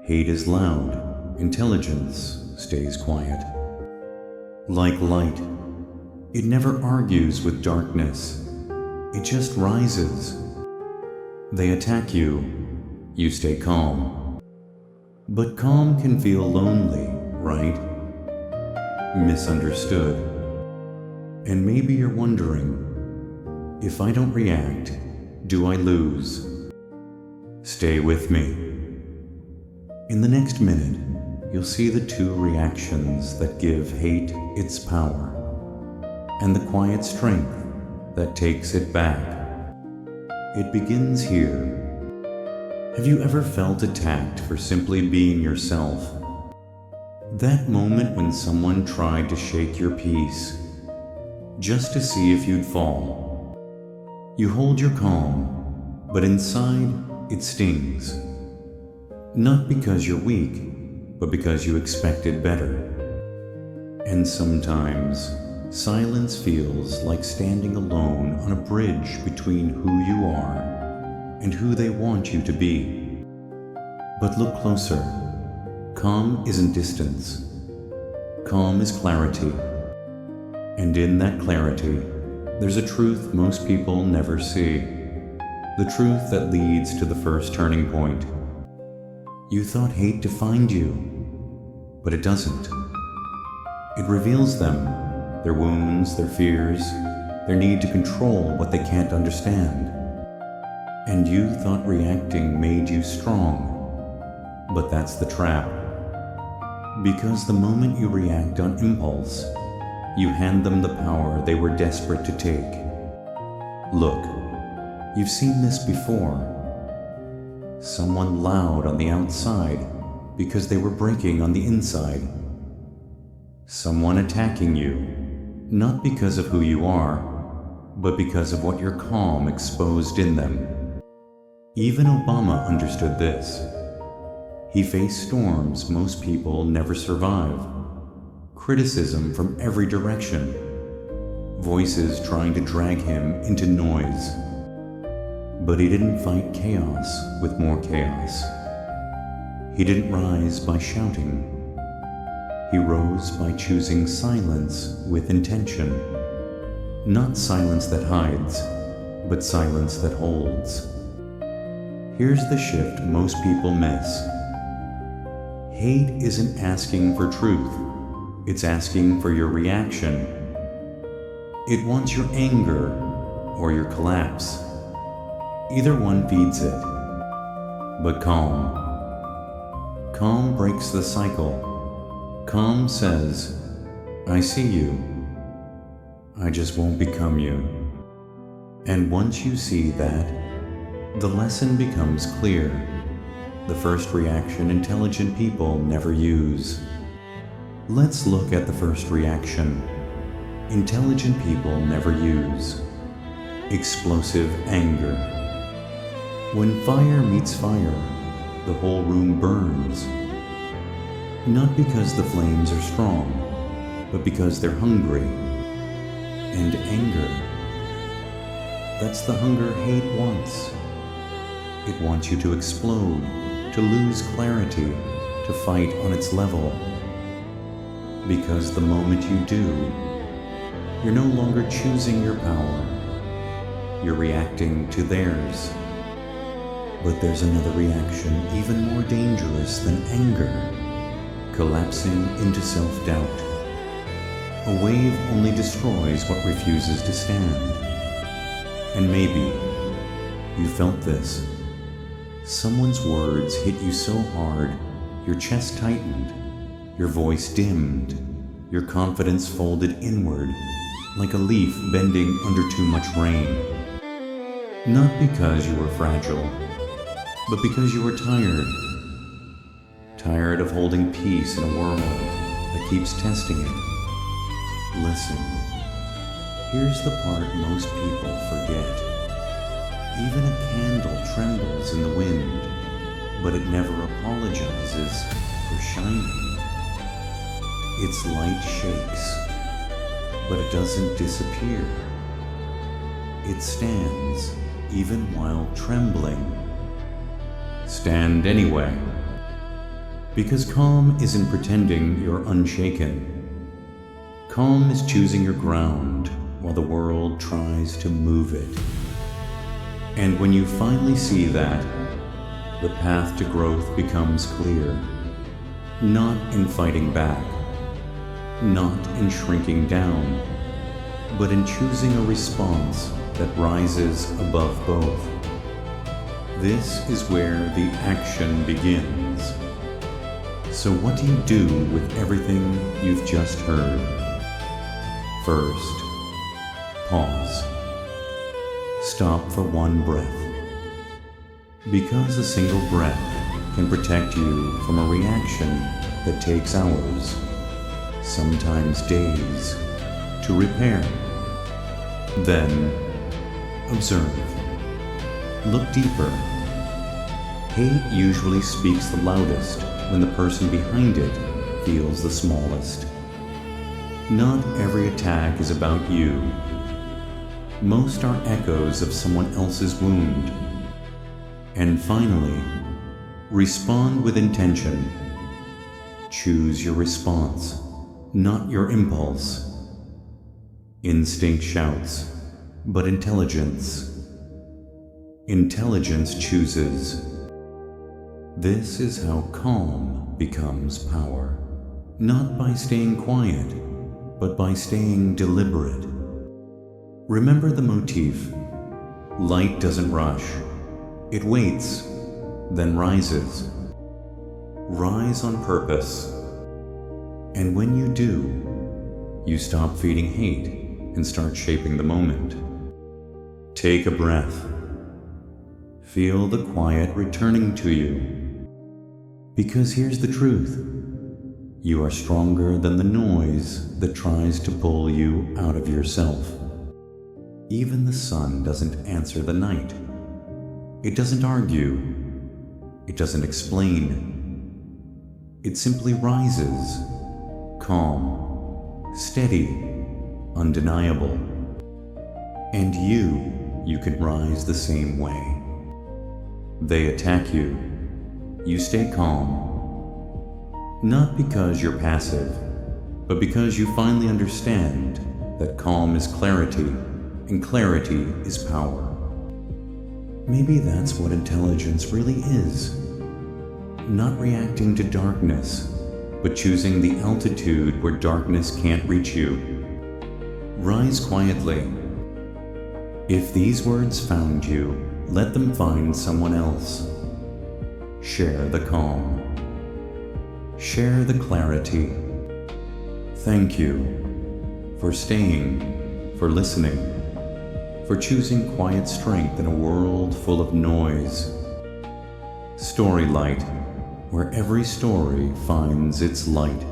Hate is loud, intelligence stays quiet. Like light, it never argues with darkness, it just rises. They attack you, you stay calm. But calm can feel lonely, right? Misunderstood. And maybe you're wondering, if I don't react, do I lose? Stay with me. In the next minute, you'll see the two reactions that give hate its power, and the quiet strength that takes it back. It begins here. Have you ever felt attacked for simply being yourself? That moment when someone tried to shake your peace, just to see if you'd fall. You hold your calm, but inside it stings. Not because you're weak, but because you expected better. And sometimes, silence feels like standing alone on a bridge between who you are and who they want you to be. But look closer. Calm isn't distance. Calm is clarity. And in that clarity, there's a truth most people never see. The truth that leads to the first turning point. You thought hate defined you, but it doesn't. It reveals them, their wounds, their fears, their need to control what they can't understand. And you thought reacting made you strong, but that's the trap. Because the moment you react on impulse, you hand them the power they were desperate to take. Look, you've seen this before. Someone loud on the outside because they were breaking on the inside. Someone attacking you, not because of who you are, but because of what your calm exposed in them. Even Obama understood this. He faced storms most people never survive. Criticism from every direction. Voices trying to drag him into noise. But he didn't fight chaos with more chaos. He didn't rise by shouting. He rose by choosing silence with intention. Not silence that hides, but silence that holds. Here's the shift most people miss. Hate isn't asking for truth. It's asking for your reaction. It wants your anger or your collapse. Either one feeds it. But calm. Calm breaks the cycle. Calm says, I see you. I just won't become you. And once you see that, the lesson becomes clear. The first reaction intelligent people never use. Let's look at the first reaction. Intelligent people never use. Explosive anger. When fire meets fire, the whole room burns. Not because the flames are strong, but because they're hungry. And anger. That's the hunger hate wants. It wants you to explode, to lose clarity, to fight on its level. Because the moment you do, you're no longer choosing your power. You're reacting to theirs. But there's another reaction even more dangerous than anger, collapsing into self-doubt. A wave only destroys what refuses to stand. And maybe you felt this. Someone's words hit you so hard, your chest tightened, your voice dimmed, your confidence folded inward, like a leaf bending under too much rain. Not because you were fragile, but because you were tired. Tired of holding peace in a world that keeps testing it. Listen, here's the part most people forget. Even a candle trembles in the wind, but it never apologizes for shining. Its light shakes, but it doesn't disappear. It stands even while trembling. Stand anyway. Because calm isn't pretending you're unshaken. Calm is choosing your ground while the world tries to move it. And when you finally see that, the path to growth becomes clear. Not in fighting back, not in shrinking down, but in choosing a response that rises above both. This is where the action begins. So what do you do with everything you've just heard? First, pause. Stop for one breath. Because a single breath can protect you from a reaction that takes hours, sometimes days, to repair. Then, observe. Look deeper. Hate usually speaks the loudest when the person behind it feels the smallest. Not every attack is about you. Most are echoes of someone else's wound. And finally, respond with intention. Choose your response, not your impulse. Instinct shouts, but intelligence chooses. This is how calm becomes power. Not by staying quiet, but by staying deliberate. Remember the motif. Light doesn't rush. It waits, then rises. Rise on purpose. And when you do, you stop feeding hate and start shaping the moment. Take a breath. Feel the quiet returning to you. Because here's the truth. You are stronger than the noise that tries to pull you out of yourself. Even the sun doesn't answer the night. It doesn't argue. It doesn't explain. It simply rises, calm, steady, undeniable. And you can rise the same way. They attack you. You stay calm. Not because you're passive, but because you finally understand that calm is clarity, and clarity is power. Maybe that's what intelligence really is. Not reacting to darkness, but choosing the altitude where darkness can't reach you. Rise quietly. If these words found you, let them find someone else. Share the calm. Share the clarity. Thank you for staying, for listening, for choosing quiet strength in a world full of noise. Story Light, where every story finds its light.